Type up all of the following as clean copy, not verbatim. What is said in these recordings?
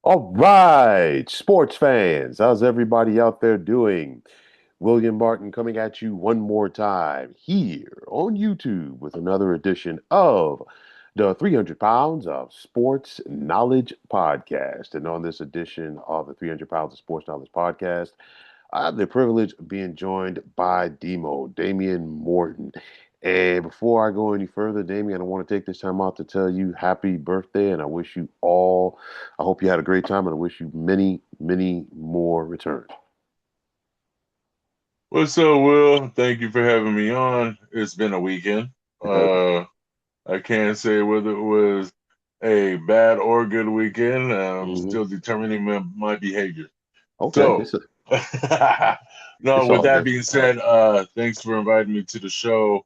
All right, sports fans, how's everybody out there doing? William Martin coming at you one more time here on YouTube with another edition of the 300 Pounds of Sports Knowledge Podcast. And on this edition of the 300 Pounds of Sports Knowledge Podcast, I have the privilege of being joined by Damian Morton. And before I go any further, Damian, I want to take this time out to tell you happy birthday, and I hope you had a great time, and I wish you many, many more returns. What's up, Will? Thank you for having me on. It's been a weekend. Uh, I can't say whether it was a bad or good weekend. I'm Hmm. still determining my behavior. Okay, So, no, it's with all that good. being said, thanks for inviting me to the show.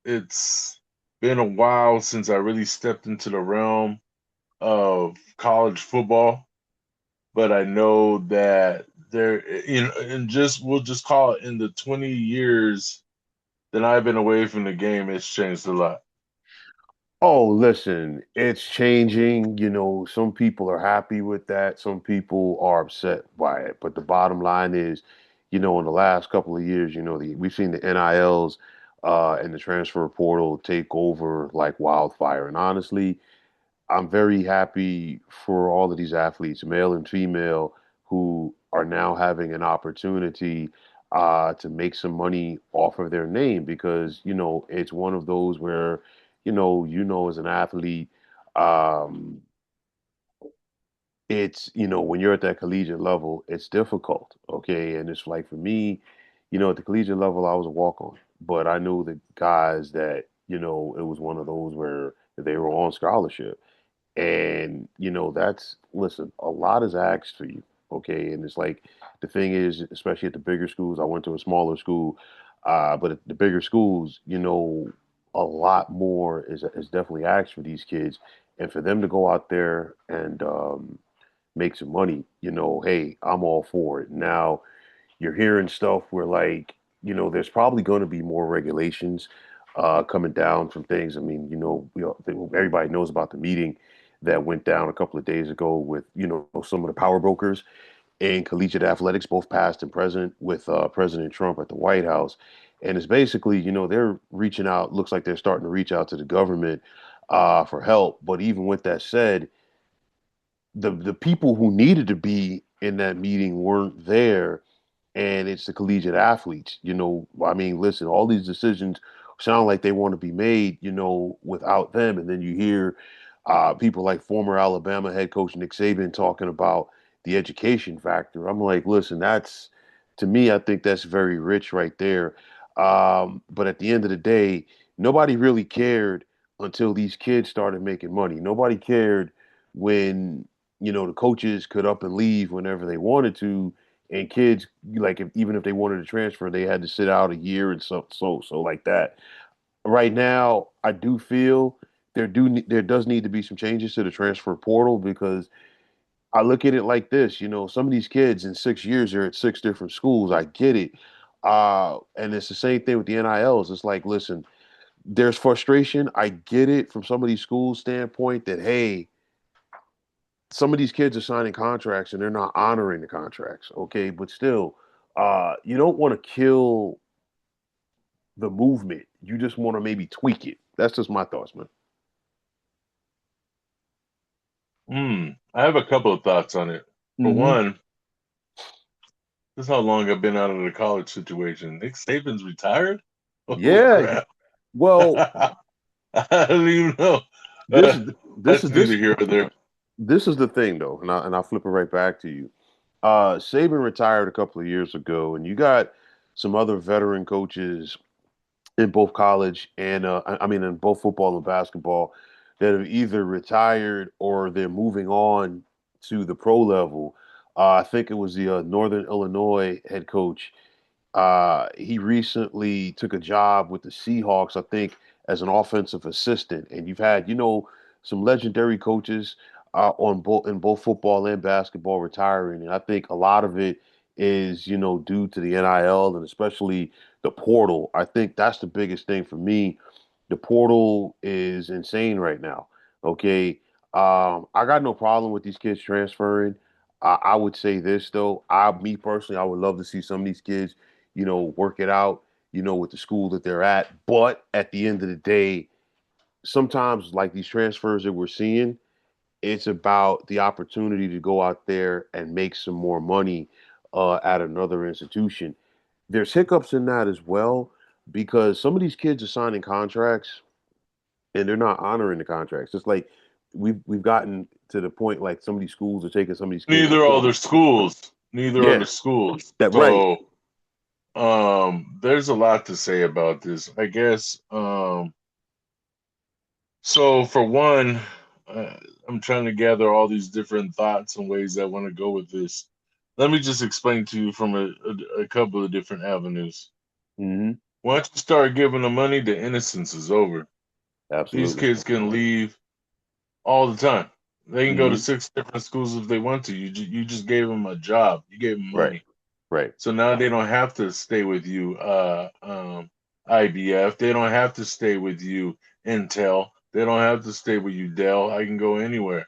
It's been a while since I really stepped into the realm of college football, but I know that and just we'll just call it in the 20 years that I've been away from the game, it's changed a lot. Oh, listen, it's changing. Some people are happy with that. Some people are upset by it. But the bottom line is, in the last couple of years, we've seen the NILs and the transfer portal take over like wildfire. And honestly, I'm very happy for all of these athletes, male and female, who are now having an opportunity to make some money off of their name because, it's one of those where, as an athlete, um, it's, when you're at that collegiate level, it's difficult. Okay. And it's like for me, at the collegiate level, I was a walk on, but I knew the guys that, it was one of those where they were on scholarship. And, listen, a lot is asked for you. Okay. And it's like, the thing is, especially at the bigger schools, I went to a smaller school, but at the bigger schools, a lot more is definitely asked for these kids. And for them to go out there and make some money, hey, I'm all for it. Now, you're hearing stuff where, like, there's probably going to be more regulations coming down from things. I mean, everybody knows about the meeting that went down a couple of days ago with, some of the power brokers in collegiate athletics, both past and present, with President Trump at the White House. And it's basically, they're reaching out, looks like they're starting to reach out to the government for help. But even with that said, the people who needed to be in that meeting weren't there, and it's the collegiate athletes. I mean, listen, all these decisions sound like they want to be made, without them. And then you hear people like former Alabama head coach Nick Saban talking about the education factor. I'm like, listen, that's to me, I think that's very rich right there. But at the end of the day, nobody really cared until these kids started making money. Nobody cared when, the coaches could up and leave whenever they wanted to, and kids, like, even if they wanted to transfer, they had to sit out a year and so like that. Right now, I do feel there does need to be some changes to the transfer portal because I look at it like this. Some of these kids in 6 years are at six different schools. I get it. And it's the same thing with the NILs. It's like, listen, there's frustration. I get it from some of these schools' standpoint that, hey, some of these kids are signing contracts and they're not honoring the contracts. Okay, but still, you don't want to kill the movement. You just want to maybe tweak it. That's just my thoughts, man. I have a couple of thoughts on it. For Hmm. one, this is how long I've been out of the college situation. Nick Saban's retired? Holy Yeah. crap. Well, I don't even know. this Uh, is this is that's neither this here or there. this is the thing though, and I'll flip it right back to you. Saban retired a couple of years ago, and you got some other veteran coaches in both college and I mean in both football and basketball that have either retired or they're moving on to the pro level. I think it was the Northern Illinois head coach. He recently took a job with the Seahawks, I think, as an offensive assistant. And you've had, some legendary coaches on both in both football and basketball retiring. And I think a lot of it is, due to the NIL and especially the portal. I think that's the biggest thing for me. The portal is insane right now. Okay. I got no problem with these kids transferring. I would say this though, me personally, I would love to see some of these kids, work it out, with the school that they're at. But at the end of the day, sometimes like these transfers that we're seeing, it's about the opportunity to go out there and make some more money at another institution. There's hiccups in that as well because some of these kids are signing contracts and they're not honoring the contracts. Just like we've gotten to the point like some of these schools are taking some of these kids and Neither putting are the them. schools. Neither are Yeah, the schools. that right. So there's a lot to say about this. I guess so for one, I'm trying to gather all these different thoughts and ways I want to go with this. Let me just explain to you from a couple of different avenues. Hmm. Once you start giving them money, the innocence is over. These Absolutely. kids can leave all the time. They can go to Hmm. 6 different schools if they want to. You just gave them a job. You gave them Right. money. Right. So now they don't have to stay with you, IBF. They don't have to stay with you, Intel. They don't have to stay with you, Dell. I can go anywhere.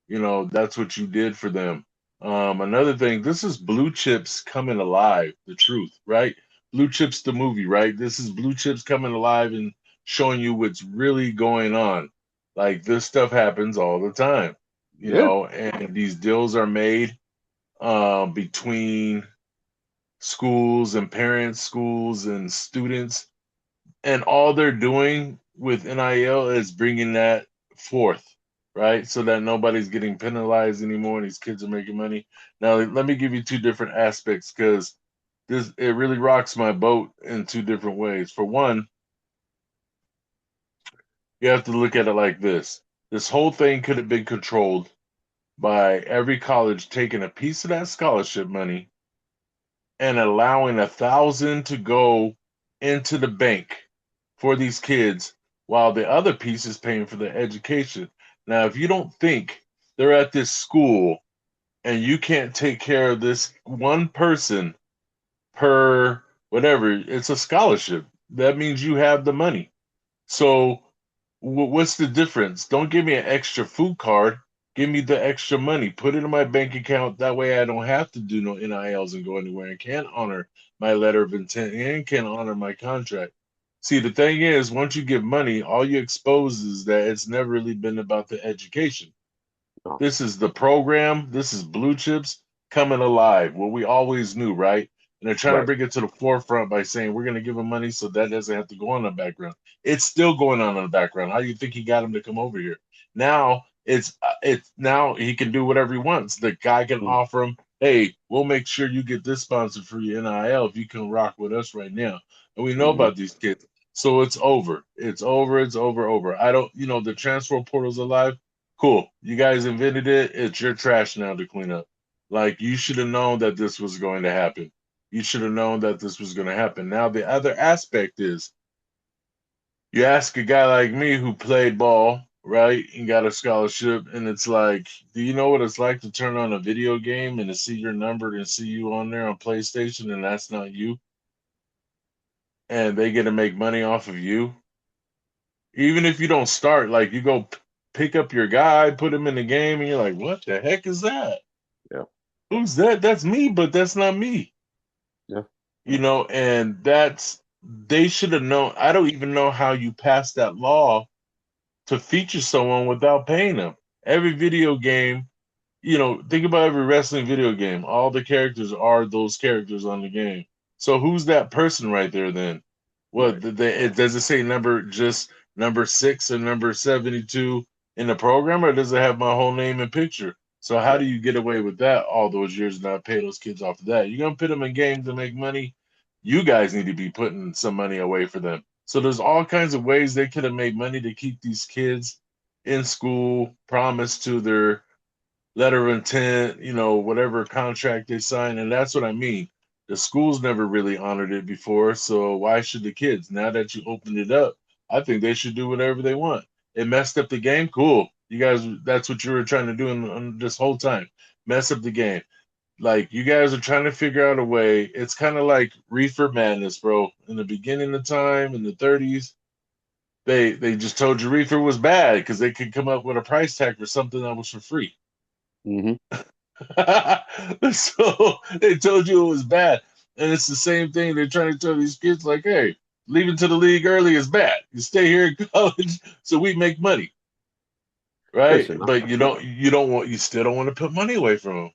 That's what you did for them. Another thing, this is Blue Chips coming alive, the truth, right? Blue Chips, the movie, right? This is Blue Chips coming alive and showing you what's really going on. Like this stuff happens all the time, Yeah. and these deals are made between schools and parents, schools and students, and all they're doing with NIL is bringing that forth, right? So that nobody's getting penalized anymore, and these kids are making money. Now, let me give you two different aspects because this it really rocks my boat in two different ways. For one, you have to look at it like this: this whole thing could have been controlled by every college taking a piece of that scholarship money and allowing 1,000 to go into the bank for these kids while the other piece is paying for their education. Now, if you don't think they're at this school and you can't take care of this one person per whatever, it's a scholarship. That means you have the money. So what's the difference? Don't give me an extra food card. Give me the extra money. Put it in my bank account. That way I don't have to do no NILs and go anywhere and can honor my letter of intent and can honor my contract. See, the thing is, once you give money, all you expose is that it's never really been about the education. Oh, This is the program. This is Blue Chips coming alive. What we always knew, right? And they're trying to right. bring it to the forefront by saying we're going to give him money so that doesn't have to go on in the background. It's still going on in the background. How do you think he got him to come over here? Now it's now he can do whatever he wants. The guy can Mm. offer him, hey, we'll make sure you get this sponsored for your NIL if you can rock with us right now. And we know Hmm. about these kids. So it's over. It's over. It's over. Over. I don't. The transfer portal's alive. Cool. You guys invented it. It's your trash now to clean up. Like you should have known that this was going to happen. You should have known that this was going to happen. Now the other aspect is you ask a guy like me who played ball, right, and got a scholarship, and it's like, do you know what it's like to turn on a video game and to see your number and see you on there on PlayStation and that's not you, and they get to make money off of you? Even if you don't start, like you go pick up your guy, put him in the game, and you're like, what the heck is that? Yeah. Who's that? That's me, but that's not me. Yeah. And they should have known. I don't even know how you pass that law to feature someone without paying them. Every video game, think about every wrestling video game. All the characters are those characters on the game. So who's that person right there then? Right. What does it say just number 6 or number 72 in the program, or does it have my whole name and picture? So how do Right. you get away with that all those years and not pay those kids off of that? You're gonna put them in games to make money. You guys need to be putting some money away for them. So there's all kinds of ways they could have made money to keep these kids in school, promised to their letter of intent, whatever contract they sign. And that's what I mean. The schools never really honored it before. So why should the kids? Now that you opened it up, I think they should do whatever they want. It messed up the game. Cool. You guys, that's what you were trying to do in this whole time. Mess up the game. Like you guys are trying to figure out a way. It's kind of like reefer madness, bro. In the beginning of time, in the 30s, They just told you reefer was bad because they could come up with a price tag for something that was for free. Hmm. So they told you it was bad. And it's the same thing they're trying to tell these kids like, hey, leaving to the league early is bad. You stay here in college so we make money, right? Listen, But you still don't want to put money away from them.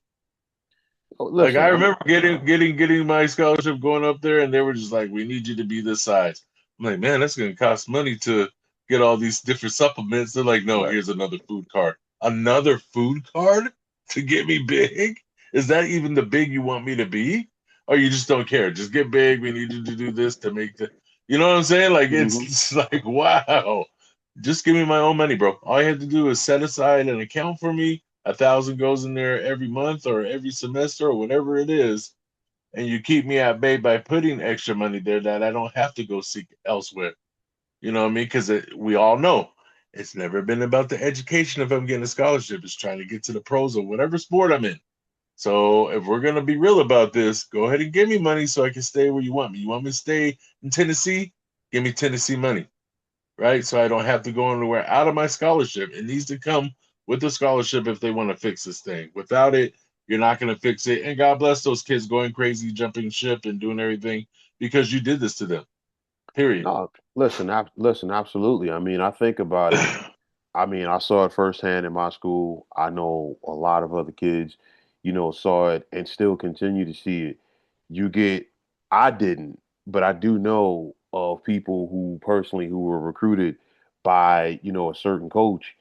Like I listen. remember getting my scholarship going up there, and they were just like, "We need you to be this size." I'm like, "Man, that's going to cost money to get all these different supplements." They're like, "No, Right. here's another food card. Another food card to get me big? Is that even the big you want me to be? Or you just don't care? Just get big. We need you to do this to make the, you know what I'm saying? Like Hmm. it's like, wow, just give me my own money, bro. All you have to do is set aside an account for me. 1,000 goes in there every month or every semester or whatever it is, and you keep me at bay by putting extra money there that I don't have to go seek elsewhere. You know what I mean? Because we all know it's never been about the education if I'm getting a scholarship. It's trying to get to the pros of whatever sport I'm in. So if we're gonna be real about this, go ahead and give me money so I can stay where you want me. You want me to stay in Tennessee? Give me Tennessee money, right? So I don't have to go anywhere out of my scholarship. It needs to come with the scholarship if they want to fix this thing. Without it, you're not going to fix it. And God bless those kids going crazy, jumping ship, and doing everything because you did this to them. Period. No, listen, listen, absolutely. I mean, I think about it. I mean, I saw it firsthand in my school. I know a lot of other kids, saw it and still continue to see it. You get, I didn't, but I do know of people who personally who were recruited by, a certain coach,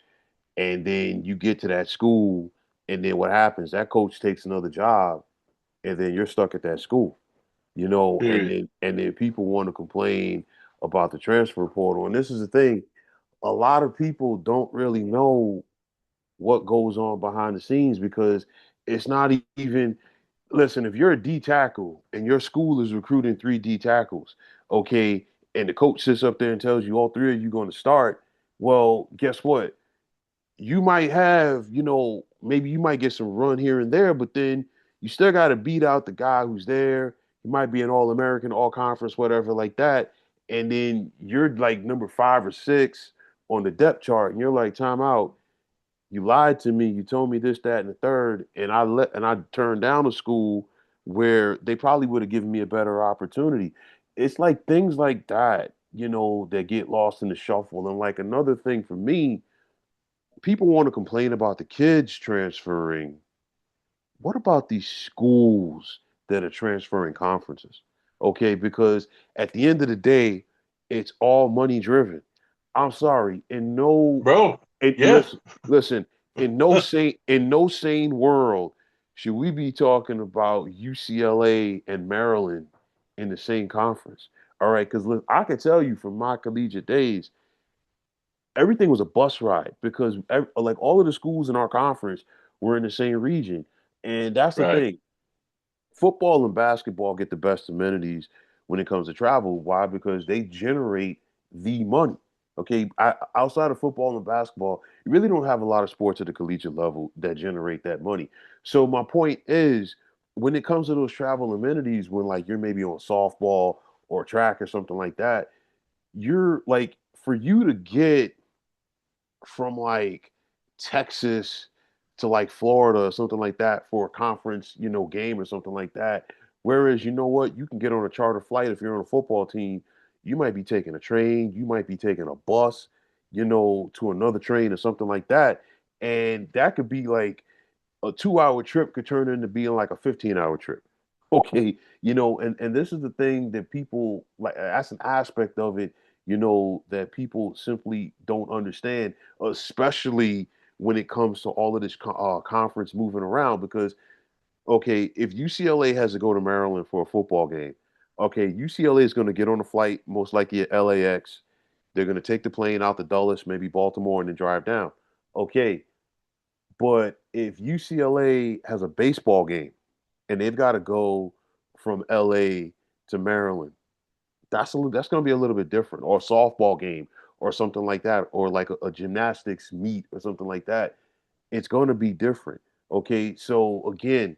and then you get to that school, and then what happens? That coach takes another job, and then you're stuck at that school, and Period. then people want to complain about the transfer portal. And this is the thing, a lot of people don't really know what goes on behind the scenes because it's not even, listen, if you're a D tackle and your school is recruiting three D tackles, okay, and the coach sits up there and tells you all three of you going to start, well, guess what? You might have, maybe you might get some run here and there, but then you still got to beat out the guy who's there. He might be an All American, All Conference, whatever, like that. And then you're like number 5 or 6 on the depth chart, and you're like, time out. You lied to me. You told me this, that, and the third, and I turned down a school where they probably would have given me a better opportunity. It's like things like that, that get lost in the shuffle. And like another thing for me, people want to complain about the kids transferring. What about these schools that are transferring conferences? Okay, because at the end of the day, it's all money driven. I'm sorry, Bro, yeah. listen, listen, in no sane world should we be talking about UCLA and Maryland in the same conference. All right, because I can tell you from my collegiate days, everything was a bus ride because like all of the schools in our conference were in the same region. And that's the Right. thing. Football and basketball get the best amenities when it comes to travel. Why? Because they generate the money. Okay, outside of football and basketball, you really don't have a lot of sports at the collegiate level that generate that money. So my point is, when it comes to those travel amenities, when like you're maybe on softball or track or something like that, you're like for you to get from like Texas to like Florida or something like that for a conference, game or something like that. Whereas, you know what, you can get on a charter flight if you're on a football team. You might be taking a train, you might be taking a bus, to another train or something like that. And that could be like a 2 hour trip could turn into being like a 15-hour trip. Okay, and this is the thing that people like. That's an aspect of it, that people simply don't understand, especially when it comes to all of this conference moving around. Because okay, if UCLA has to go to Maryland for a football game, okay, UCLA is going to get on a flight, most likely at LAX. They're going to take the plane out to Dulles, maybe Baltimore, and then drive down. Okay, but if UCLA has a baseball game and they've got to go from LA to Maryland, that's going to be a little bit different. Or a softball game or something like that, or like a gymnastics meet or something like that. It's going to be different. Okay, so again,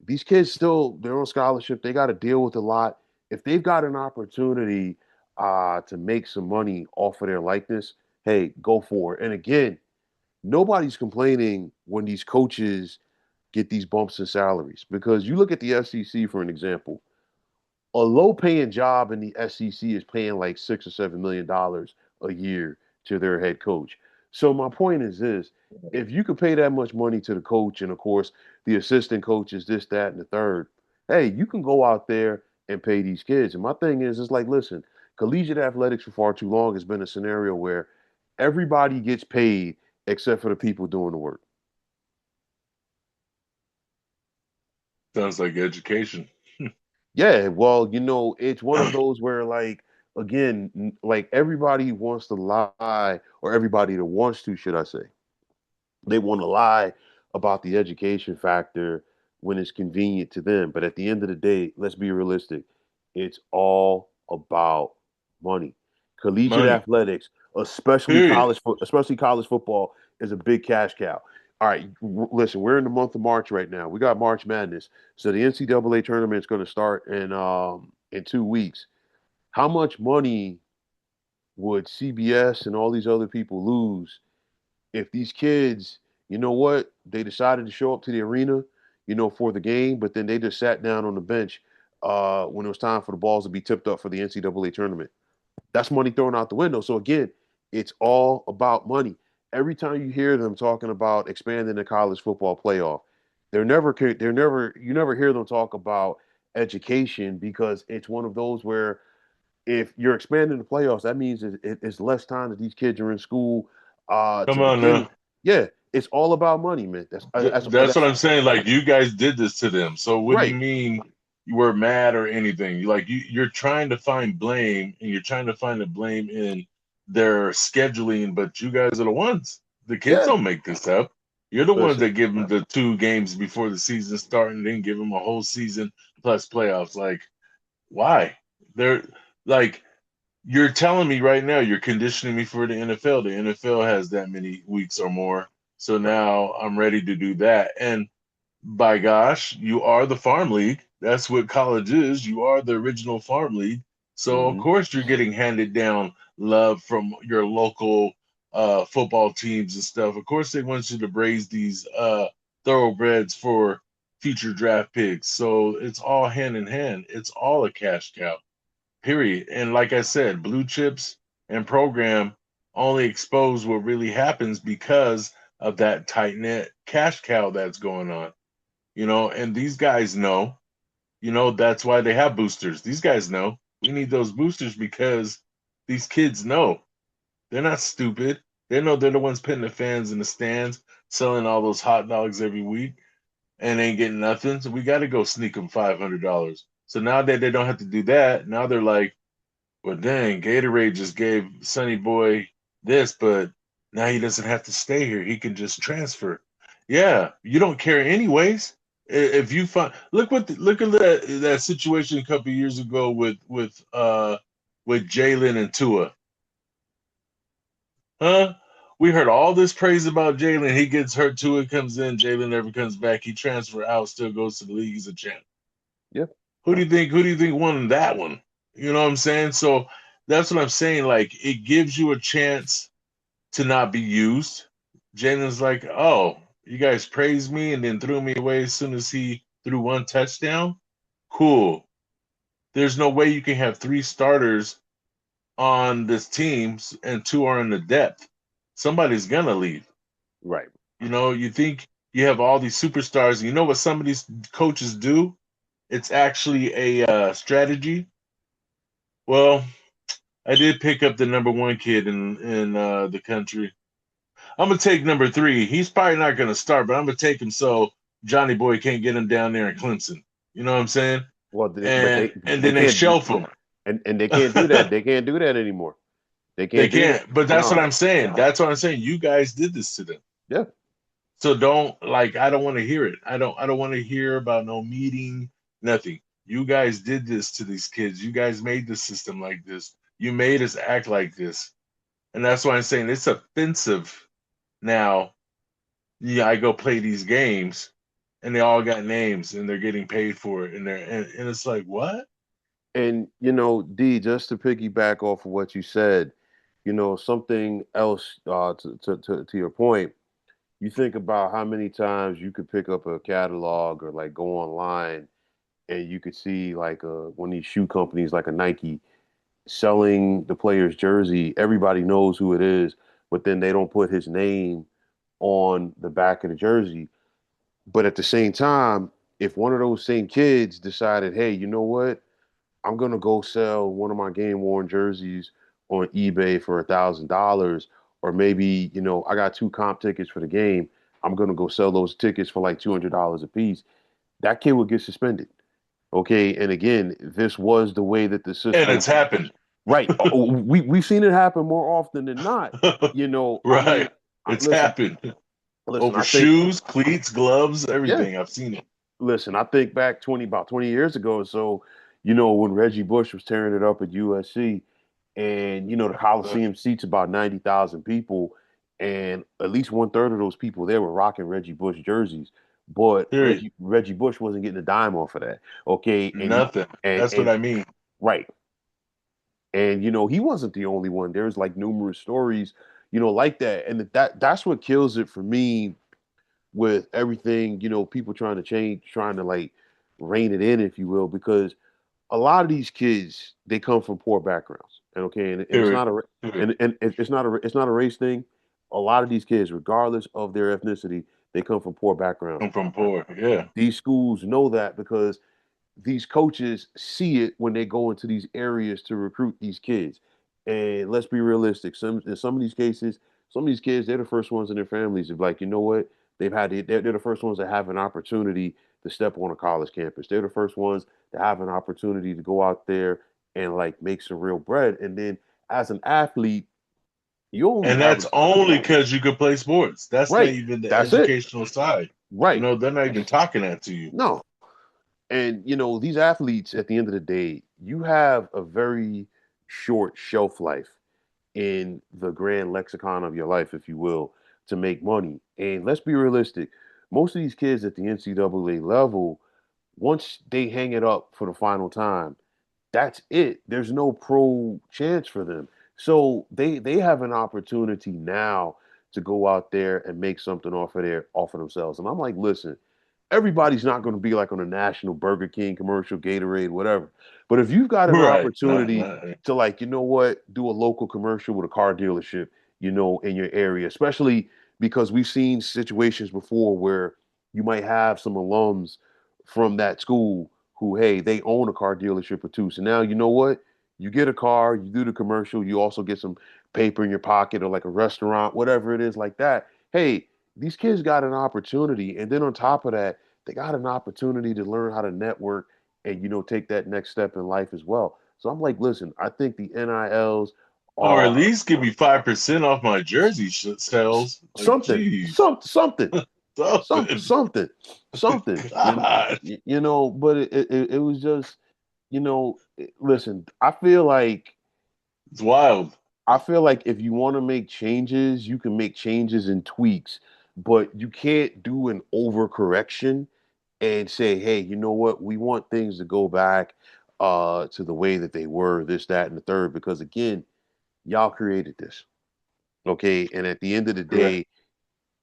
they're on scholarship. They got to deal with a lot. If they've got an opportunity, to make some money off of their likeness, hey, go for it. And again, nobody's complaining when these coaches get these bumps in salaries because you look at the SEC for an example. A low paying job in the SEC is paying like $6 or $7 million a year to their head coach. So my point is this: if you could pay that much money to the coach, and of course the assistant coaches, this, that, and the third, hey, you can go out there and pay these kids. And my thing is, it's like, listen, collegiate athletics for far too long has been a scenario where everybody gets paid except for the people doing the work. Sounds like education. Yeah, well, it's one of those where, like, again, like everybody wants to lie, or everybody that wants to, should I say, they want to lie about the education factor when it's convenient to them. But at the end of the day, let's be realistic. It's all about money. Collegiate Money. athletics, Period. especially college football, is a big cash cow. All right, listen, we're in the month of March right now. We got March Madness, so the NCAA tournament is going to start in 2 weeks. How much money would CBS and all these other people lose if these kids, they decided to show up to the arena, for the game, but then they just sat down on the bench when it was time for the balls to be tipped up for the NCAA tournament? That's money thrown out the window. So again, it's all about money. Every time you hear them talking about expanding the college football playoff, you never hear them talk about education because it's one of those where if you're expanding the playoffs, that means it's less time that these kids are in school to Come on begin with. now. Yeah, it's all about money, man. That's what I'm saying. Like you guys did this to them. So what do you Right. mean you were mad or anything? You're trying to find blame and you're trying to find the blame in their scheduling, but you guys are the ones. The kids Yeah. don't make this up. You're the ones Listen, that give them the 2 games before the season start and then give them a whole season plus playoffs. Like, why? They're like you're telling me right now you're conditioning me for the NFL. The NFL has that many weeks or more. So right. now I'm ready to do that. And by gosh, you are the farm league. That's what college is. You are the original farm league. So of Hmm. course you're getting handed down love from your local football teams and stuff. Of course they want you to raise these thoroughbreds for future draft picks. So it's all hand in hand. It's all a cash cow. Period. And like I said, blue chips and program only expose what really happens because of that tight knit cash cow that's going on. And these guys know, that's why they have boosters. These guys know we need those boosters because these kids know they're not stupid. They know they're the ones putting the fans in the stands, selling all those hot dogs every week and ain't getting nothing. So we got to go sneak them $500. So now that they don't have to do that, now they're like, well, dang, Gatorade just gave Sonny Boy this, but now he doesn't have to stay here. He can just transfer. Yeah, you don't care anyways. If you find look at that situation a couple of years ago with Jalen and Tua, huh? We heard all this praise about Jalen. He gets hurt. Tua comes in. Jalen never comes back. He transfer out. Still goes to the league. He's a champ. Yeah. Who do you think won that one? You know what I'm saying? So that's what I'm saying. Like it gives you a chance to not be used. Jalen's like, oh, you guys praised me and then threw me away as soon as he threw one touchdown. Cool. There's no way you can have 3 starters on this team and 2 are in the depth. Somebody's gonna leave. Right. You think you have all these superstars. You know what some of these coaches do? It's actually a strategy. Well, I did pick up the number 1 kid in the country. I'm gonna take number 3. He's probably not gonna start, but I'm gonna take him so Johnny Boy can't get him down there in Clemson. You know what I'm saying? Well, but And they and they then they can't, shelf him. and they can't do that. They can't do that anymore. They They can't do that. can't. But that's what No. I'm saying. That's what I'm saying. You guys did this to them. Yeah. So don't like I don't want to hear it. I don't want to hear about no meeting, nothing. You guys did this to these kids. You guys made the system like this. You made us act like this. And that's why I'm saying it's offensive now. Yeah, I go play these games and they all got names and they're getting paid for it and it's like, what? And D, just to piggyback off of what you said, something else to your point, you think about how many times you could pick up a catalog or like go online and you could see like one of these shoe companies like a Nike selling the player's jersey. Everybody knows who it is, but then they don't put his name on the back of the jersey. But at the same time, if one of those same kids decided, hey, you know what? I'm gonna go sell one of my game worn jerseys on eBay for $1,000, or maybe I got two comp tickets for the game. I'm gonna go sell those tickets for like $200 a piece. That kid would get suspended. Okay, and again, this was the way that the And system. it's happened. Right. We've seen it happen more often than not. I mean, Right. It's listen, happened. listen. Over I think, shoes, cleats, gloves, yeah. everything. I've seen it. Listen, I think back about 20 years ago or so. When Reggie Bush was tearing it up at USC, and the Coliseum seats about 90,000 people, and at least one third of those people there were rocking Reggie Bush jerseys. But Period. Reggie Bush wasn't getting a dime off of that. Okay, Nothing. That's what and I mean. right. And he wasn't the only one. There's like numerous stories, like that. And that's what kills it for me with everything, people trying to change, trying to like rein it in, if you will, because a lot of these kids, they come from poor backgrounds. And okay, and it's Period. not a Period. it's not a race thing. A lot of these kids, regardless of their ethnicity, they come from poor backgrounds. I'm from poor. Yeah. These schools know that because these coaches see it when they go into these areas to recruit these kids. And let's be realistic. In some of these cases, some of these kids, they're the first ones in their families of like, you know what? They're the first ones that have an opportunity to step on a college campus. They're the first ones to have an opportunity to go out there and like make some real bread. And then as an athlete, you only And have a that's only because you could play sports. That's not right. even the That's it. educational side. Right. They're not even talking that to you. No. And these athletes at the end of the day, you have a very short shelf life in the grand lexicon of your life, if you will, to make money. And let's be realistic. Most of these kids at the NCAA level, once they hang it up for the final time, that's it. There's no pro chance for them. So they have an opportunity now to go out there and make something off of themselves. And I'm like, listen, everybody's not going to be like on a national Burger King commercial, Gatorade, whatever. But if you've got an Right. opportunity to like, do a local commercial with a car dealership, in your area, especially because we've seen situations before where you might have some alums from that school who, hey, they own a car dealership or two. So now you know what? You get a car, you do the commercial, you also get some paper in your pocket or like a restaurant, whatever it is like that. Hey, these kids got an opportunity. And then on top of that, they got an opportunity to learn how to network and take that next step in life as well. So I'm like, listen, I think the NILs Or at are least give me 5% off my jersey sales. Like, something, geez, something, something. something. God, But it was just, listen, it's wild. I feel like if you want to make changes, you can make changes and tweaks, but you can't do an overcorrection and say, hey, you know what? We want things to go back to the way that they were, this, that, and the third, because again, y'all created this. Okay. And at the end of the Correct. day,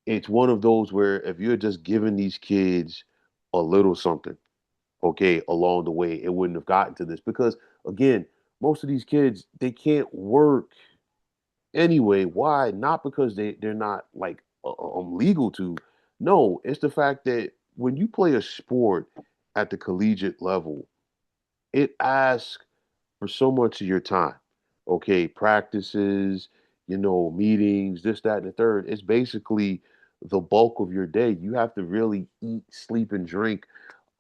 it's one of those where if you're just giving these kids a little something, okay, along the way, it wouldn't have gotten to this. Because again, most of these kids, they can't work anyway. Why? Not because they're not like legal to. No, it's the fact that when you play a sport at the collegiate level, it asks for so much of your time. Okay, practices, meetings, this, that, and the third. It's basically the bulk of your day. You have to really eat, sleep, and drink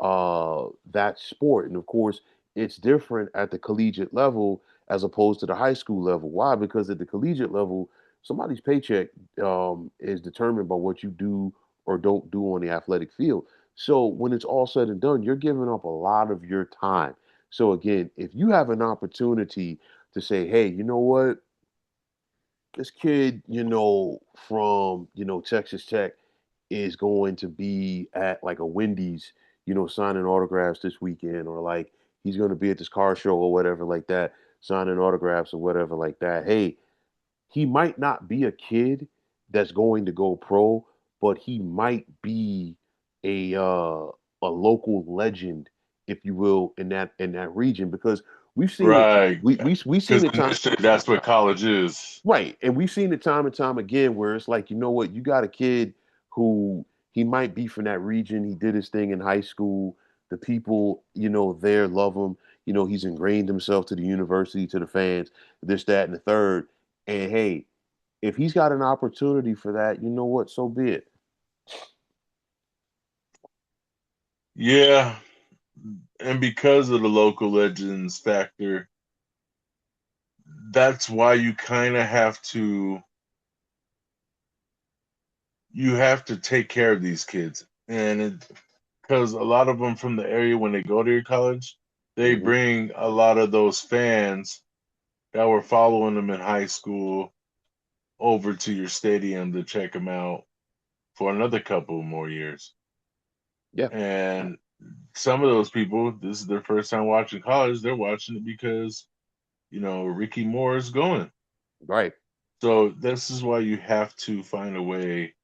that sport. And of course, it's different at the collegiate level as opposed to the high school level. Why? Because at the collegiate level, somebody's paycheck is determined by what you do or don't do on the athletic field. So when it's all said and done, you're giving up a lot of your time. So again, if you have an opportunity to say, hey, you know what? This kid, from, Texas Tech is going to be at like a Wendy's, signing autographs this weekend, or like he's going to be at this car show or whatever like that, signing autographs or whatever like that. Hey, he might not be a kid that's going to go pro, but he might be a uh, a local legend, if you will, in that region because we've seen it. Right. We've Because seen it time initially that's what college is. right, and we've seen it time and time again where it's like you know what, you got a kid who he might be from that region. He did his thing in high school. The people there love him. He's ingrained himself to the university, to the fans, this, that, and the third. And hey, if he's got an opportunity for that, you know what? So be it. Yeah. And because of the local legends factor, that's why you kind of have to take care of these kids. And because a lot of them from the area, when they go to your college, they Hmm. bring a lot of those fans that were following them in high school over to your stadium to check them out for another couple more years. Yeah, And some of those people, this is their first time watching college. They're watching it because, Ricky Moore is going. right. So this is why you have to find a way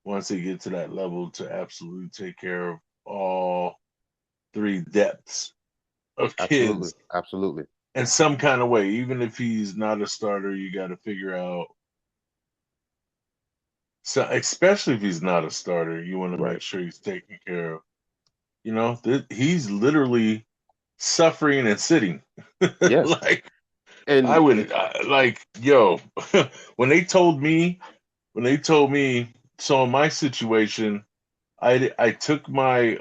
once they get to that level to absolutely take care of all three depths of Absolutely, kids absolutely. in some kind of way. Even if he's not a starter, you got to figure out. So, especially if he's not a starter, you want to make Right. sure he's taken care of. He's literally suffering and sitting. Yeah, Like I and would, like, yo, when they told me, so in my situation, I took my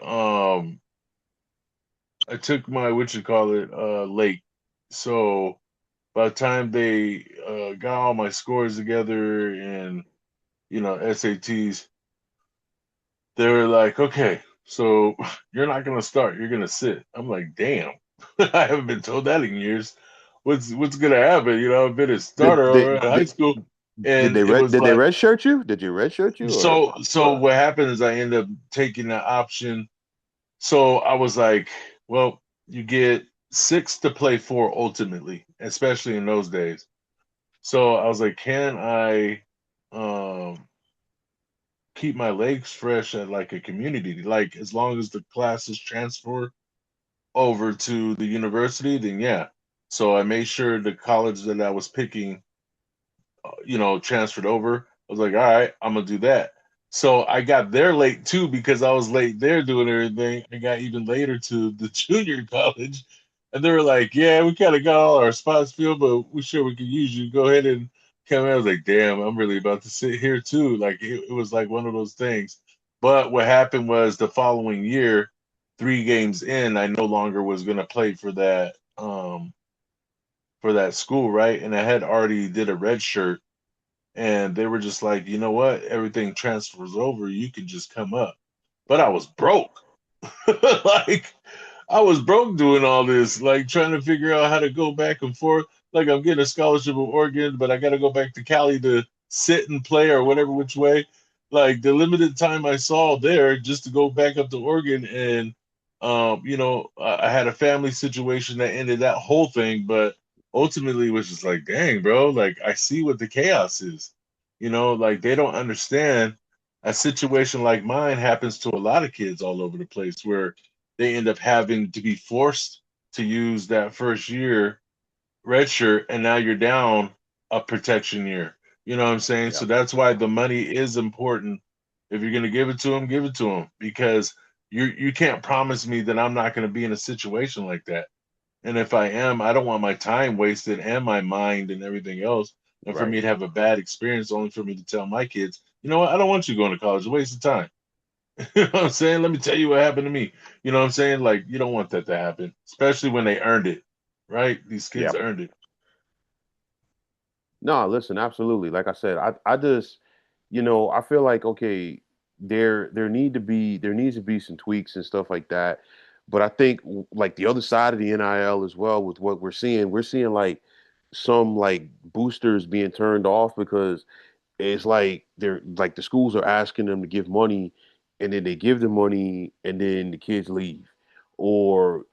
what you call it late. So by the time they got all my scores together and SATs, they were like, okay, so you're not gonna start, you're gonna sit. I'm like, damn, I haven't been told that in years. What's gonna happen? I've been a did starter over did at high did, school, and it was did they like, red shirt you? Did you red shirt you or so what happened is I ended up taking the option. So I was like, well, you get six to play four ultimately, especially in those days. So I was like, can I um keep my legs fresh at like a community? Like as long as the classes transfer over to the university, then yeah. So I made sure the college that I was picking transferred over. I was like, all right, I'm gonna do that. So I got there late too because I was late there doing everything. I got even later to the junior college, and they were like, "Yeah, we kind of got all our spots filled, but we sure we could use you. Go ahead and come in." I was like, "Damn, I'm really about to sit here too." Like it was like one of those things. But what happened was the following year, 3 games in, I no longer was gonna play for that school, right? And I had already did a red shirt, and they were just like, you know what? Everything transfers over. You can just come up. But I was broke. Like I was broke doing all this, like trying to figure out how to go back and forth. Like I'm getting a scholarship of Oregon, but I got to go back to Cali to sit and play or whatever which way. Like the limited time I saw there just to go back up to Oregon, and I had a family situation that ended that whole thing, but ultimately it was just like, dang, bro, like I see what the chaos is. Like they don't understand a situation like mine happens to a lot of kids all over the place where they end up having to be forced to use that first year red shirt, and now you're down a protection year. You know what I'm saying? yeah, So that's why the money is important. If you're gonna give it to them because you can't promise me that I'm not gonna be in a situation like that. And if I am, I don't want my time wasted and my mind and everything else, and for right. me to have a bad experience only for me to tell my kids, you know what, I don't want you going to college, a waste of time. You know what I'm saying? Let me tell you what happened to me. You know what I'm saying? Like, you don't want that to happen, especially when they earned it, right? These Yeah. kids earned it. No, listen, absolutely. Like I said, I just, I feel like okay, there needs to be some tweaks and stuff like that. But I think like the other side of the NIL as well with what we're seeing like some like boosters being turned off because it's like they're like the schools are asking them to give money and then they give the money and then the kids leave. Or,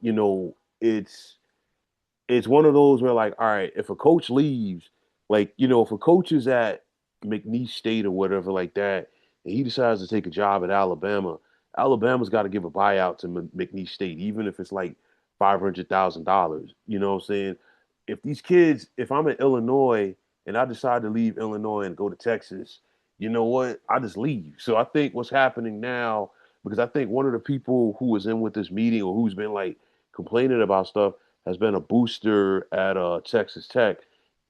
it's one of those where like, all right, if a coach leaves, like, if a coach is at McNeese State or whatever like that, and he decides to take a job at Alabama, Alabama's got to give a buyout to McNeese State, even if it's like $500,000. You know what I'm saying? If these kids, if I'm in Illinois and I decide to leave Illinois and go to Texas, you know what? I just leave. So I think what's happening now, because I think one of the people who was in with this meeting or who's been like complaining about stuff has been a booster at Texas Tech,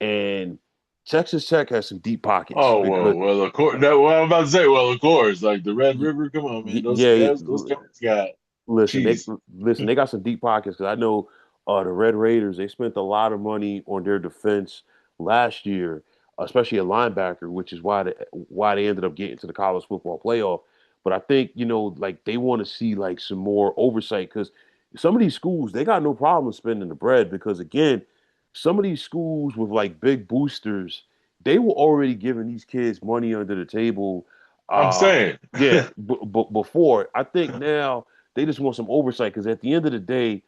and Texas Tech has some deep pockets Oh because well, of course. That, well, I'm about to say, well, of course, like the Red River. Come on, man. Those yeah, guys, those guys got listen, cheese. they got some deep pockets because I know the Red Raiders they spent a lot of money on their defense last year, especially a linebacker, which is why they ended up getting to the college football playoff. But I think like they want to see like some more oversight because some of these schools they got no problem spending the bread because again, some of these schools with like big boosters they were already giving these kids money under the table. I'm Uh, saying. yeah, but before I think now they just want some oversight because at the end of the day,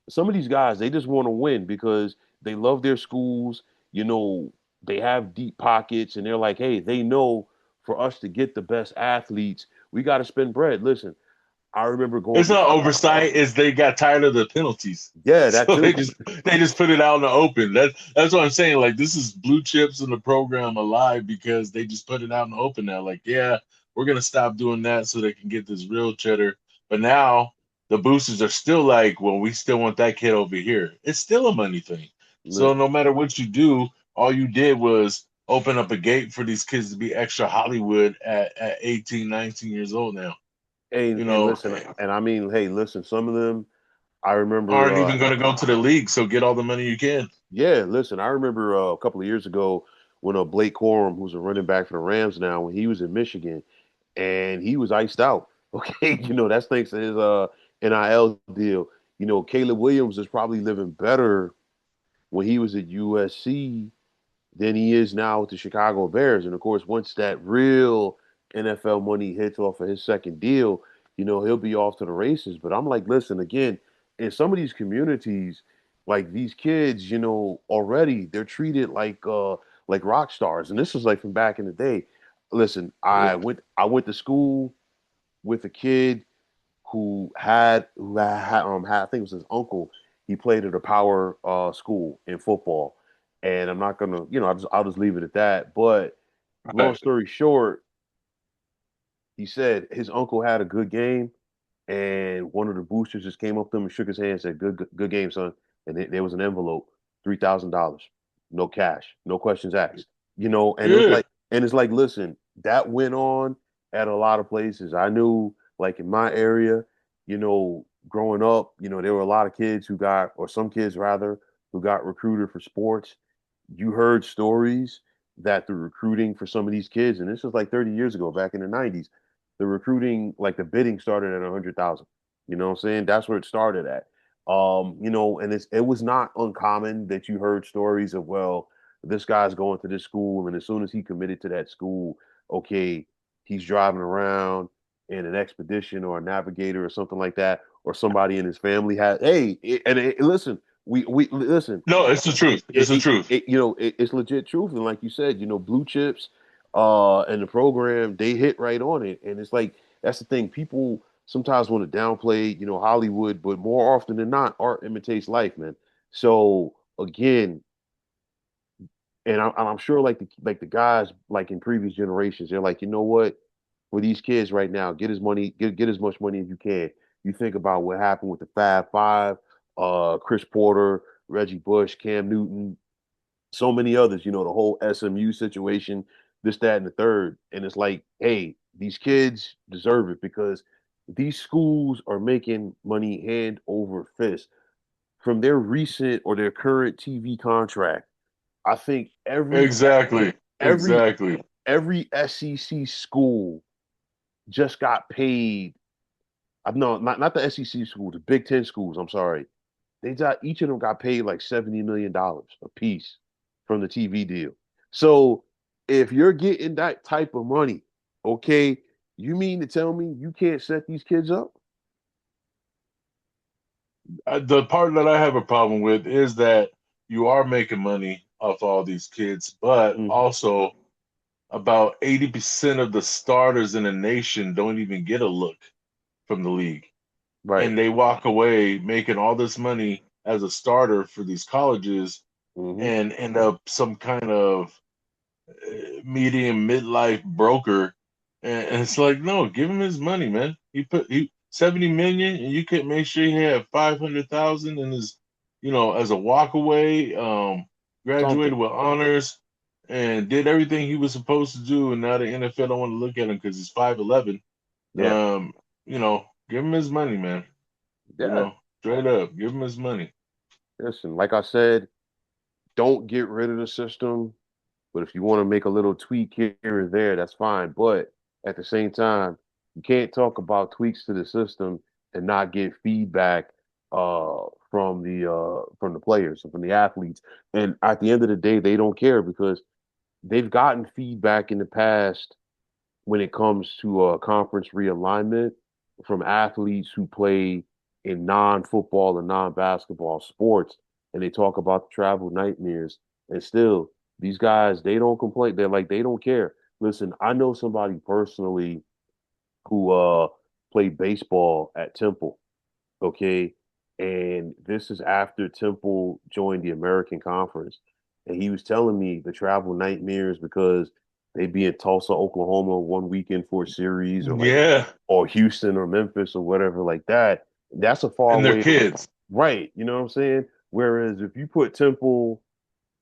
some of these guys they just want to win because they love their schools. You know, they have deep pockets, and they're like, hey, they know for us to get the best athletes, we got to spend bread. Listen, I remember going It's to not oversight. Is they got tired of the penalties, yeah, that so too. they just put it out in the open. That's what I'm saying. Like this is blue chips in the program alive because they just put it out in the open now. Like yeah, we're gonna stop doing that so they can get this real cheddar. But now the boosters are still like, well, we still want that kid over here. It's still a money thing. So no Listen, matter what you do, all you did was open up a gate for these kids to be extra Hollywood at 18, 19 years old now. You and know, listen, and I mean, hey, listen, some of them I remember. aren't even going to go to the league. So get all the money you can. Yeah, listen, I remember a couple of years ago when Blake Corum, who's a running back for the Rams now, when he was in Michigan and he was iced out. Okay, that's thanks to his NIL deal. Caleb Williams is probably living better when he was at USC than he is now with the Chicago Bears. And of course, once that real NFL money hits off of his second deal, he'll be off to the races. But I'm like, listen, again, in some of these communities, like these kids, already they're treated like rock stars. And this is like from back in the day. Listen, Yeah. I went to school with a kid who had I think it was his uncle. He played at a power school in football, and I'm not gonna I'll just leave it at that. But long Right. story short, he said his uncle had a good game, and one of the boosters just came up to him and shook his hand and said, "Good game, son." And there was an envelope, $3,000, no cash, no questions asked. And it was Yeah. like, listen, that went on at a lot of places. I knew, like in my area, growing up, there were a lot of kids who got, or some kids rather, who got recruited for sports. You heard stories that the recruiting for some of these kids, and this was like 30 years ago, back in the 90s, the recruiting, like the bidding started at 100,000. You know what I'm saying? That's where it started at. And it was not uncommon that you heard stories of, well, this guy's going to this school, and as soon as he committed to that school, okay, he's driving around in an expedition or a navigator or something like that, or somebody in his family had, hey, listen, we listen, No, it's the truth. It's the truth. it's legit truth. And like you said, blue chips, and the program, they hit right on it. And it's like, that's the thing. People sometimes want to downplay, Hollywood, but more often than not, art imitates life, man. So again, and I'm sure like the guys like in previous generations, they're like, you know what, for these kids right now, get as much money as you can. You think about what happened with the Fab Five, Chris Porter, Reggie Bush, Cam Newton, so many others, the whole SMU situation, this, that, and the third. And it's like, hey, these kids deserve it because these schools are making money hand over fist from their recent or their current TV contract. I think Exactly. every Exactly. every SEC school just got paid. No, not the SEC schools, the Big Ten schools. I'm sorry, each of them got paid like $70 million a piece from the TV deal. So if you're getting that type of money, okay, you mean to tell me you can't set these kids up? The part that I have a problem with is that you are making money off all these kids, but Hmm. also about 80% of the starters in the nation don't even get a look from the league. Right. And they walk away making all this money as a starter for these colleges Hmm. and end up some kind of medium midlife broker. And it's like, no, give him his money, man. He 70 million and you could make sure he had 500,000 in his, as a walkaway, Something. graduated with honors and did everything he was supposed to do. And now the NFL don't want to look at him because he's 5'11". Yeah. Give him his money, man. You Yeah. know, straight up, give him his money. Listen, like I said, don't get rid of the system. But if you want to make a little tweak here or there, that's fine. But at the same time, you can't talk about tweaks to the system and not get feedback from the players, from the athletes. And at the end of the day, they don't care because they've gotten feedback in the past when it comes to conference realignment from athletes who play in non-football and non-basketball sports, and they talk about the travel nightmares. And still, these guys, they don't complain. They're like, they don't care. Listen, I know somebody personally who played baseball at Temple, okay? And this is after Temple joined the American Conference. And he was telling me the travel nightmares because they'd be in Tulsa, Oklahoma one weekend for a series or like Yeah, or Houston or Memphis or whatever like that. That's a far and their away, kids. right? You know what I'm saying? Whereas if you put Temple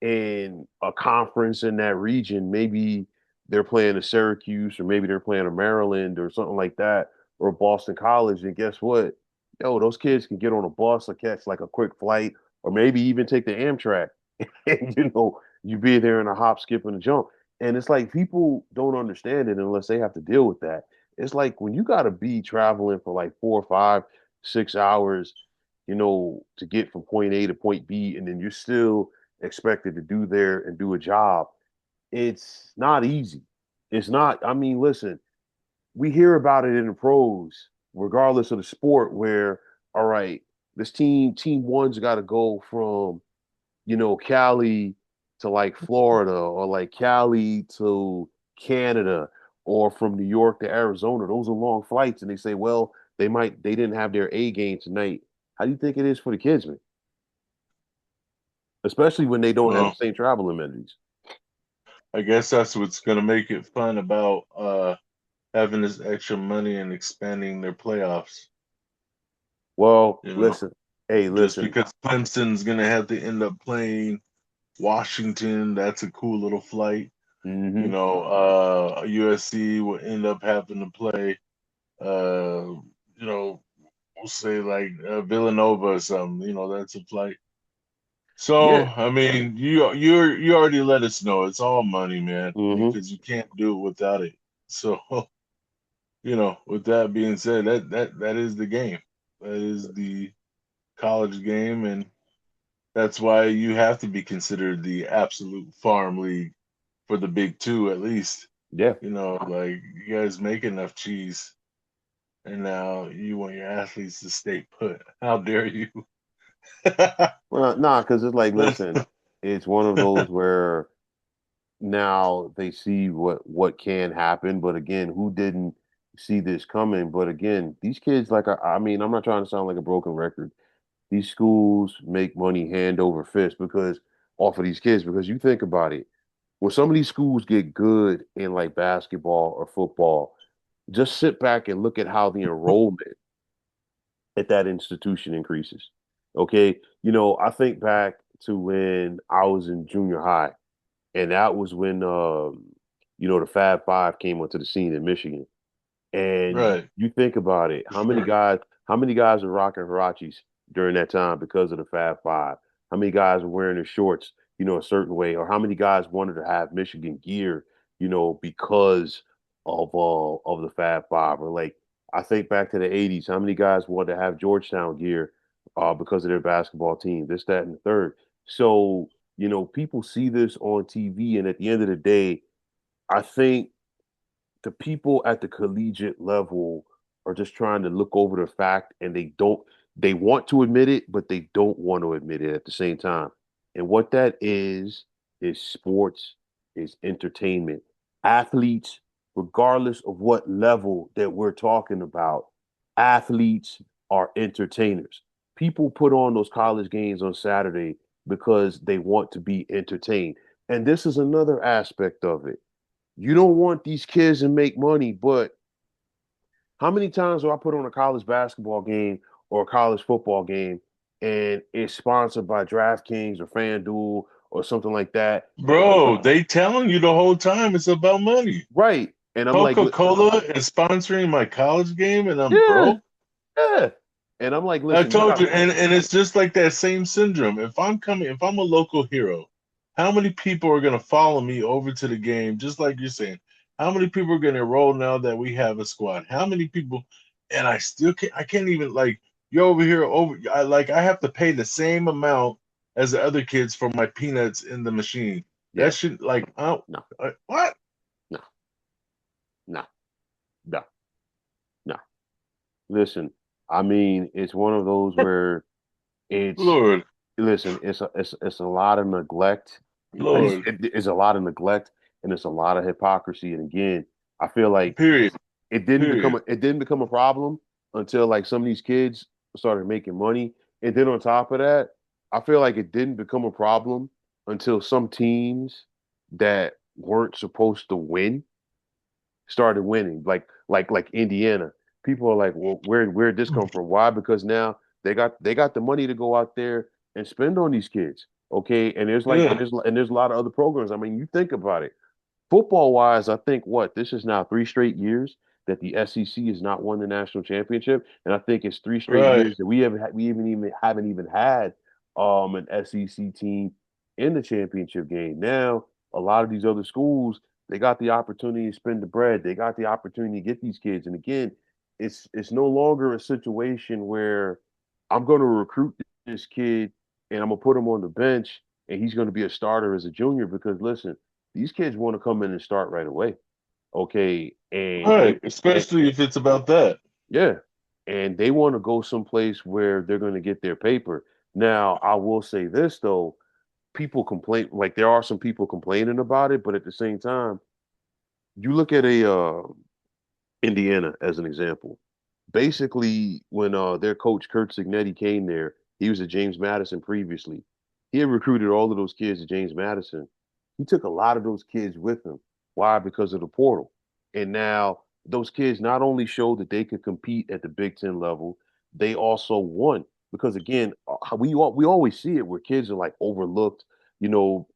in a conference in that region, maybe they're playing a Syracuse or maybe they're playing a Maryland or something like that or Boston College. And guess what? Yo, those kids can get on a bus or catch like a quick flight or maybe even take the Amtrak. And you be there in a hop, skip, and a jump. And it's like people don't understand it unless they have to deal with that. It's like when you got to be traveling for like 4, 5, 6 hours, to get from point A to point B, and then you're still expected to do there and do a job. It's not easy. It's not. I mean, listen, we hear about it in the pros, regardless of the sport, where, all right, this team one's got to go from, Cali to like Florida or like Cali to Canada or from New York to Arizona. Those are long flights. And they say, well, they didn't have their A game tonight. How do you think it is for the kids, man? Especially when they don't have the Well, same travel amenities. I guess that's what's gonna make it fun about having this extra money and expanding their playoffs. Well, You know, listen. Hey, just listen. because Clemson's gonna have to end up playing Washington, that's a cool little flight. Hmm. USC will end up having to play, we'll say like Villanova or something. That's a flight. So, Yeah. I mean, you already let us know it's all money, man, Hmm. because you can't do it without it. So, with that being said, that is the game. That is the college game, and that's why you have to be considered the absolute farm league for the big two at least. Yeah. Like you guys make enough cheese, and now you want your athletes to stay put. How dare you? Well, nah, because it's like, listen, it's one of those where now they see what can happen, but again, who didn't see this coming? But again, these kids, like, I mean, I'm not trying to sound like a broken record. These schools make money hand over fist because off of these kids, because you think about it, when some of these schools get good in like basketball or football, just sit back and look at how the enrollment at that institution increases. Okay. I think back to when I was in junior high, and that was when the Fab Five came onto the scene in Michigan. And Right. you think about it, how many guys were rocking Hirachis during that time because of the Fab Five? How many guys were wearing their shorts, a certain way, or how many guys wanted to have Michigan gear, because of the Fab Five? Or like I think back to the '80s, how many guys wanted to have Georgetown gear because of their basketball team, this, that, and the third. So, people see this on TV, and at the end of the day, I think the people at the collegiate level are just trying to look over the fact and they don't. They want to admit it, but they don't want to admit it at the same time. And what that is sports, is entertainment. Athletes, regardless of what level that we're talking about, athletes are entertainers. People put on those college games on Saturday because they want to be entertained. And this is another aspect of it. You don't want these kids to make money, but how many times do I put on a college basketball game or a college football game and it's sponsored by DraftKings or FanDuel or something like that? Bro, they telling you the whole time it's about money. Right. And I'm like, Coca-Cola is sponsoring my college game and I'm yeah, broke. yeah. And I'm like, I listen, you told got you, and it's just like that same syndrome. If I'm a local hero, how many people are gonna follow me over to the game? Just like you're saying, how many people are gonna enroll now that we have a squad? How many people? And I can't even like you're over here over. I have to pay the same amount as the other kids for my peanuts in the machine. yeah, That should like, no, what? no, no, no, no. Listen, I mean, it's one of those where it's Lord, listen, it's a lot of neglect. Lord, It's a lot of neglect and it's a lot of hypocrisy. And again, I feel like period, period. it didn't become a problem until like some of these kids started making money. And then on top of that, I feel like it didn't become a problem until some teams that weren't supposed to win started winning, like Indiana. People are like, well, where'd this come from? Why? Because now they got the money to go out there and spend on these kids. Okay, and Yeah, there's a lot of other programs. I mean, you think about it. Football wise, I think what this is now 3 straight years that the SEC has not won the national championship, and I think it's 3 straight years right. that we haven't even had an SEC team in the championship game. Now, a lot of these other schools they got the opportunity to spend the bread. They got the opportunity to get these kids, and again, it's no longer a situation where I'm going to recruit this kid and I'm gonna put him on the bench and he's going to be a starter as a junior because listen these kids want to come in and start right away. Okay. Right, And especially if it's about that. yeah. And they want to go someplace where they're going to get their paper. Now, I will say this though, people complain like there are some people complaining about it, but at the same time, you look at a Indiana as an example. Basically, when their coach Kurt Signetti came there, he was at James Madison previously. He had recruited all of those kids at James Madison. He took a lot of those kids with him. Why? Because of the portal. And now those kids not only showed that they could compete at the Big Ten level, they also won. Because again, we always see it where kids are like overlooked,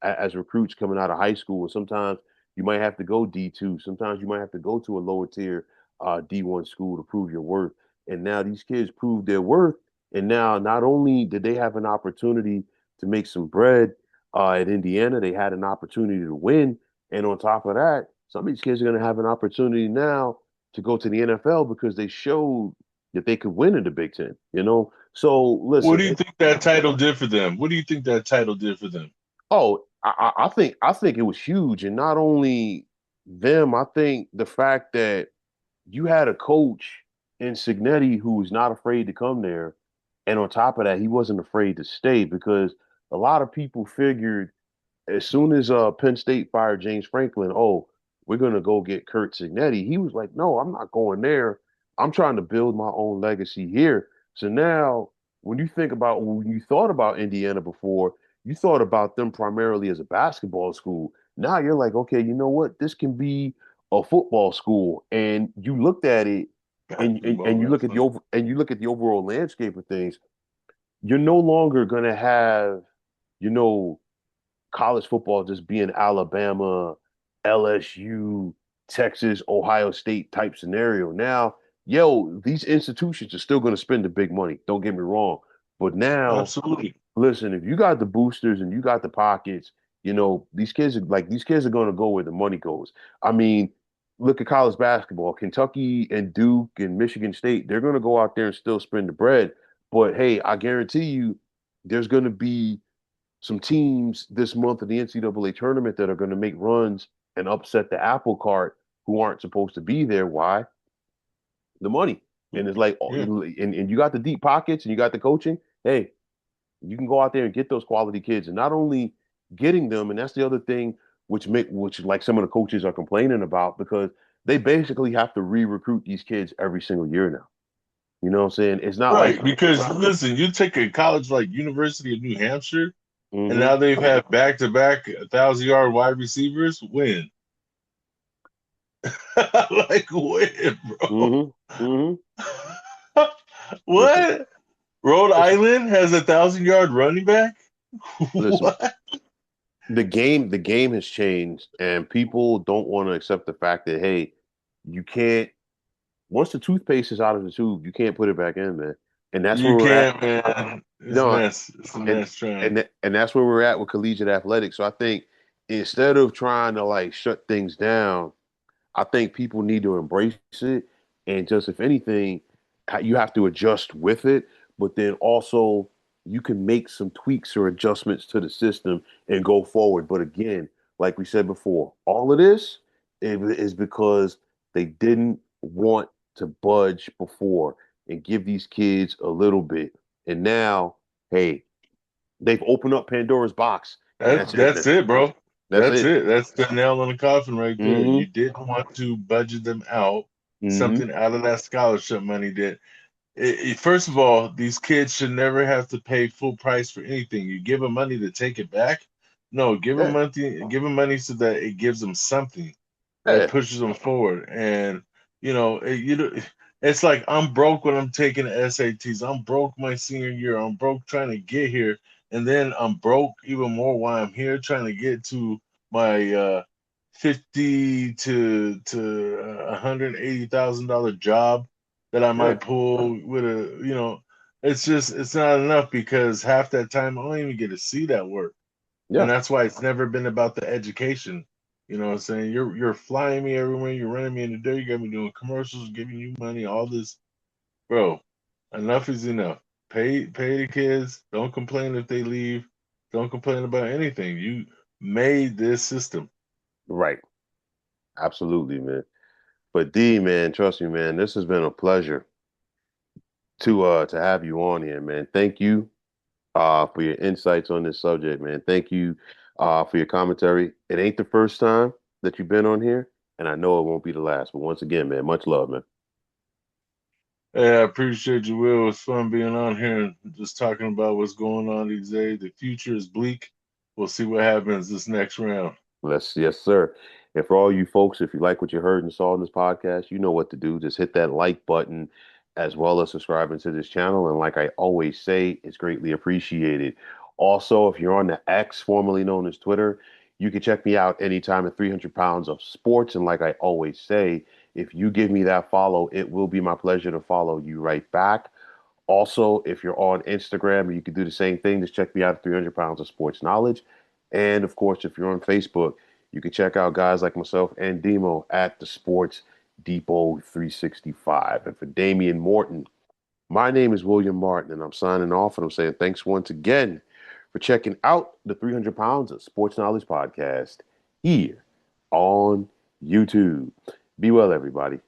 as recruits coming out of high school. And sometimes you might have to go D2. Sometimes you might have to go to a lower tier D1 school to prove your worth. And now these kids prove their worth. And now not only did they have an opportunity to make some bread at Indiana, they had an opportunity to win. And on top of that, some of these kids are going to have an opportunity now to go to the NFL because they showed that they could win in the Big Ten. So What listen, do you think that title did for them? What do you think that title did for them? I think it was huge, and not only them. I think the fact that you had a coach in Signetti who was not afraid to come there, and on top of that, he wasn't afraid to stay because a lot of people figured as soon as Penn State fired James Franklin, oh, we're gonna go get Kurt Signetti. He was like, no, I'm not going there. I'm trying to build my own legacy here. So now, when you thought about Indiana before, you thought about them primarily as a basketball school. Now you're like, okay, you know what? This can be a football school, and you looked at it, and Basketball, you that's look at funny. you look at the overall landscape of things. You're no longer gonna have, you know, college football just being Alabama, LSU, Texas, Ohio State type scenario. Now, these institutions are still going to spend the big money. Don't get me wrong. But now, Absolutely. listen, if you got the boosters and you got the pockets, these kids are going to go where the money goes. I mean, look at college basketball. Kentucky and Duke and Michigan State, they're going to go out there and still spend the bread. But hey, I guarantee you there's going to be some teams this month in the NCAA tournament that are going to make runs and upset the apple cart who aren't supposed to be there. Why? The money. And it's like, Yeah. and you got the deep pockets and you got the coaching. Hey, you can go out there and get those quality kids, and not only getting them, and that's the other thing which like some of the coaches are complaining about because they basically have to re-recruit these kids every single year now. You know what I'm saying? It's not like, Right, because listen, you take a college like University of New Hampshire, and mm-hmm, now they've had back-to-back 1,000-yard wide receivers. Win, like win, bro. mm-hmm, mm-hmm. Listen, What? Rhode listen, Island has 1,000-yard running back? listen. What? The game has changed, and people don't want to accept the fact that hey, you can't. Once the toothpaste is out of the tube, you can't put it back in, man. And that's where You we're at. can't, man. It's a No, mess. It's a and mess trying. and that's where we're at with collegiate athletics. So I think instead of trying to like shut things down, I think people need to embrace it and just, if anything, you have to adjust with it, but then also you can make some tweaks or adjustments to the system and go forward. But again, like we said before, all of this is because they didn't want to budge before and give these kids a little bit. And now, hey, they've opened up Pandora's box, and That's that's it. that's it, bro. That's That's it. it. That's the nail on the coffin right there. Mm-hmm. You didn't want to budget them out Mm-hmm. something out of that scholarship money that first of all, these kids should never have to pay full price for anything. You give them money to take it back. No, Yeah. give them money so that it gives them something that Yeah. pushes them forward. And it's like I'm broke when I'm taking the SATs. I'm broke my senior year. I'm broke trying to get here, and then I'm broke even more while I'm here trying to get to my 50 to $180,000 job that I Yeah. might pull with it's just it's not enough because half that time I don't even get to see that work. And Yeah. that's why it's never been about the education. You know what I'm saying? You're flying me everywhere, you're running me in the dirt, you got me doing commercials, giving you money, all this. Bro, enough is enough. Pay the kids. Don't complain if they leave. Don't complain about anything. You made this system. Right. Absolutely, man. But D, man, trust me, man, this has been a pleasure to have you on here, man. Thank you for your insights on this subject, man. Thank you for your commentary. It ain't the first time that you've been on here, and I know it won't be the last. But once again, man, much love, man. Yeah, I appreciate you, Will. It was fun being on here and just talking about what's going on these days. The future is bleak. We'll see what happens this next round. Yes, sir. And for all you folks, if you like what you heard and saw in this podcast, you know what to do. Just hit that like button as well as subscribing to this channel. And like I always say, it's greatly appreciated. Also, if you're on the X, formerly known as Twitter, you can check me out anytime at 300 pounds of sports. And like I always say, if you give me that follow, it will be my pleasure to follow you right back. Also, if you're on Instagram, you can do the same thing. Just check me out at 300 pounds of sports knowledge. And of course, if you're on Facebook, you can check out guys like myself and Demo at the Sports Depot 365. And for Damian Morton, my name is William Martin, and I'm signing off. And I'm saying thanks once again for checking out the 300 Pounds of Sports Knowledge podcast here on YouTube. Be well, everybody.